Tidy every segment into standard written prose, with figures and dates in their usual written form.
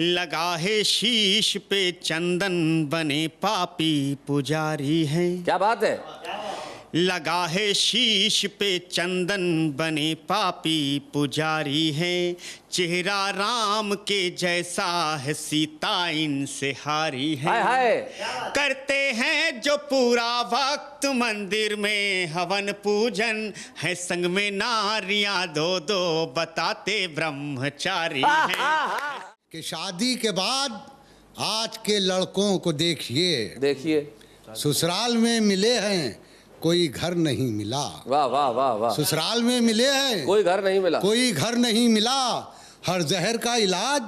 लगा है शीश पे चंदन बने पापी पुजारी है। क्या बात है। लगा है शीश पे चंदन बने पापी पुजारी है। चेहरा राम के जैसा है सीता इनसे हारी है। हाय हाय। करते हैं जो पूरा वक्त मंदिर में हवन पूजन है, संग में नारियां दो दो बताते ब्रह्मचारी हैं। कि शादी के बाद आज के लड़कों को देखिए ससुराल में मिले हैं कोई घर नहीं मिला। वाह वाह वाह वाह। ससुराल में मिले हैं कोई घर नहीं मिला। कोई घर नहीं मिला। हर जहर का इलाज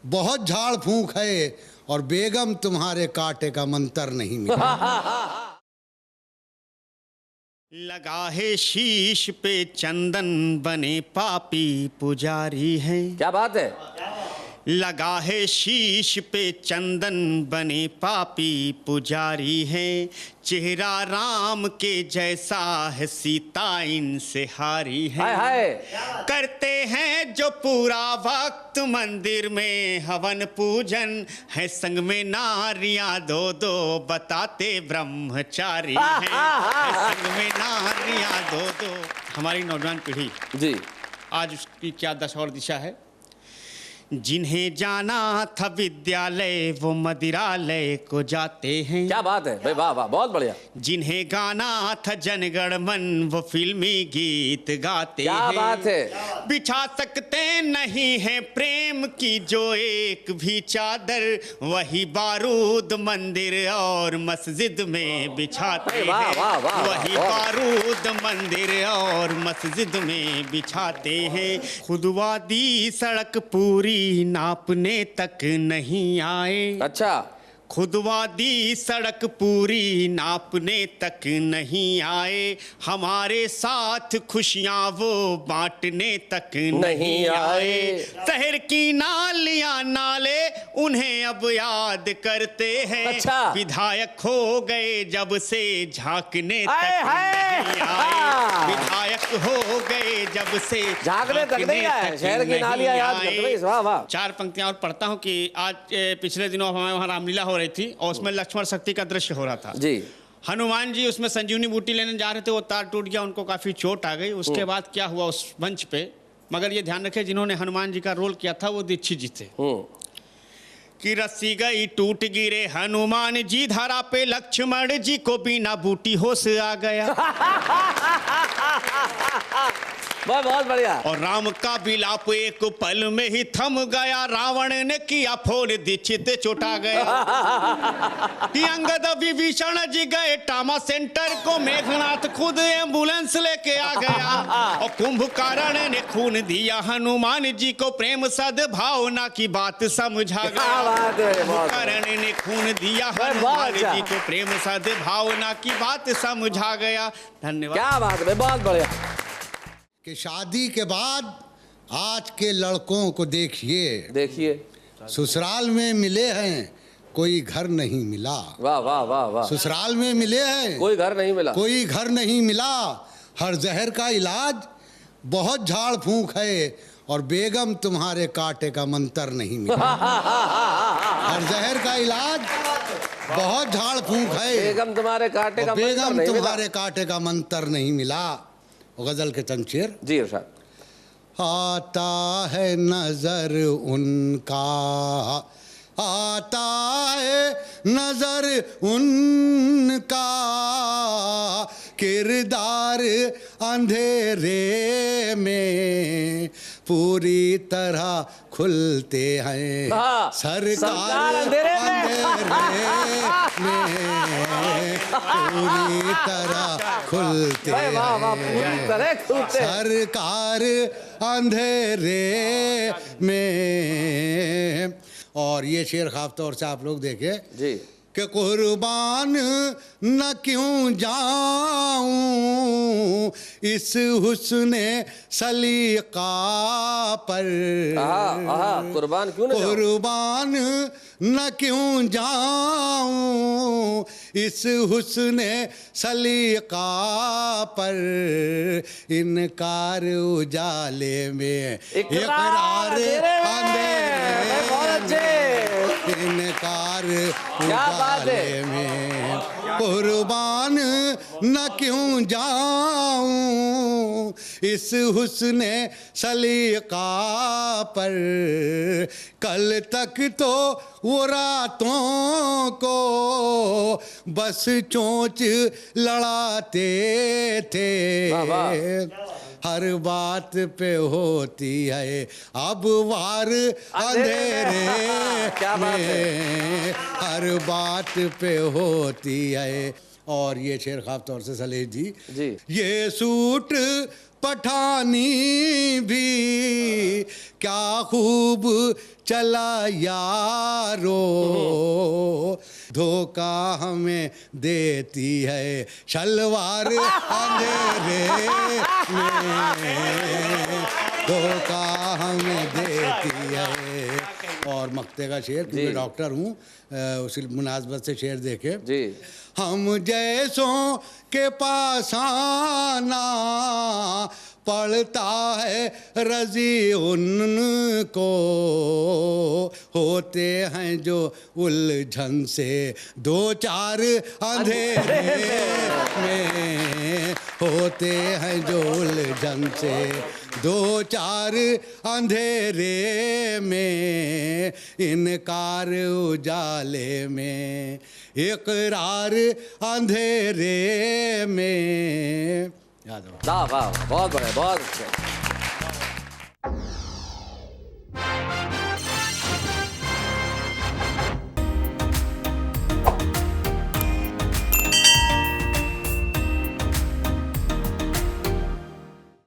बहुत झाड़ फूंक है और बेगम तुम्हारे कांटे का मंतर नहीं मिला। लगा है शीश पे चंदन बने पापी पुजारी है। क्या बात है। लगा है शीश पे चंदन बने पापी पुजारी है। चेहरा राम के जैसा है सीता इनसे हारी है। हाय हाय। करते हैं जो पूरा वक्त मंदिर में हवन पूजन है, संग में नारियां दो दो बताते ब्रह्मचारी हैं। संग में नारियां दो दो। हमारी नौजवान पीढ़ी जी आज उसकी क्या दशा और दिशा है। जिन्हें जाना था विद्यालय वो मदिरालय को जाते हैं। क्या बात है भाई, वाह वाह, बहुत बढ़िया। जिन्हें गाना था जनगण मन वो फिल्मी गीत गाते हैं। क्या बात है। बिछा सकते नहीं है प्रेम की जो एक भी चादर, वही बारूद मंदिर और मस्जिद में बिछाते हैं। वही बारूद मंदिर और मस्जिद में बिछाते हैं। खुदवादी सड़क पूरी नापने तक नहीं आए। अच्छा। खुदवादी सड़क पूरी नापने तक नहीं आए, हमारे साथ खुशियां वो बांटने तक नहीं आए। शहर की नालियां नाले उन्हें अब याद करते हैं। अच्छा। विधायक हो गए जब से झांकने तक नहीं आए। विधायक हो गए जब से झांकने तक नहीं आए। शहर की नालियां याद करते हैं। वाह वाह। चार पंक्तियां और पढ़ता हूं कि आज पिछले दिनों हमारे वहां रामलीला हो रही थी और उसमें लक्ष्मण शक्ति का दृश्य हो रहा था जी। हनुमान जी उसमें संजीवनी बूटी लेने जा रहे थे, वो तार टूट गया, उनको काफी चोट आ गई। उसके बाद क्या हुआ उस मंच पे, मगर ये ध्यान रखें जिन्होंने हनुमान जी का रोल किया था वो दीक्षित जी थे। कि रस्सी गई टूट गिरे हनुमान जी धरा पे, लक्ष्मण जी को बिना बूटी होश आ गया। बहुत बढ़िया। और राम का विलाप एक पल में ही थम गया, रावण ने किया फोन दीक्षित चोटा गया। अंगद विभीषण जी गए ट्रामा सेंटर को, मेघनाथ खुद एम्बुलेंस लेके आ गया। और कुंभकर्ण ने खून दिया हनुमान जी को, प्रेम सद्भावना की बात समझा गया। कुंभकर्ण ने खून दिया हनुमान जी को, प्रेम सद्भावना की बात समझा गया। धन्यवाद। क्या बात है, बहुत बढ़िया। कि शादी के बाद आज के लड़कों को देखिए ससुराल में मिले हैं कोई घर नहीं मिला। वाह वाह वाह वाह। ससुराल में मिले हैं कोई घर नहीं मिला। कोई घर नहीं मिला। हर जहर का इलाज बहुत झाड़ फूंक है और बेगम तुम्हारे कांटे का मंतर नहीं मिला। हर जहर का इलाज बहुत झाड़ फूंक है, बेगम तुम्हारे कांटे का बेगम तुम्हारे कांटे का मंतर नहीं मिला। गजल के चंद शेर। जी इरशाद। आता है नजर उनका, आता है नजर उनका, किरदार अंधेरे में पूरी तरह खुलते हैं। सरकार अंधेरे में पूरी तरह खुलते हैं। सरकार अंधेरे में। और ये शेर खास तौर से आप लोग देखे जी कि कुर्बान न क्यों जाऊं इस हुस्ने सलीका पर। कुर्बान क्यों न कुर्बान न क्यों जाऊं इस हुस्ने सलीका पर। इनकार उजाले में इकरार अंधेरे में। इनकार क्या बात है। उजाले में कुर्बान न क्यों जाऊं इस हुस्ने सलीका पर। कल तक तो वो रातों को बस चोंच लड़ाते थे। वाह, वाह। हर बात पे होती है अब वार अंधेरे क्या बात में। हर बात पे होती है। और ये शेर खास तौर से सलेह जी, ये सूट पठानी भी क्या खूब चला यारो। धोखा हमें देती है शलवार अंधेरे में। धोखा हमें देती है। और मक्ते का शेर, क्योंकि डॉक्टर हूँ उसी मुनासबत से शेर देखे जी। हम जैसों के पास आना पड़ता है रजी उनको। होते हैं जो उलझन से दो चार अंधेरे में। होते हैं जो उलझन से दो चार अंधेरे में। इनकार उजाले में इकरार अंधेरे में। याद रखो। वाह वाह, बहुत बढ़िया, बहुत अच्छा।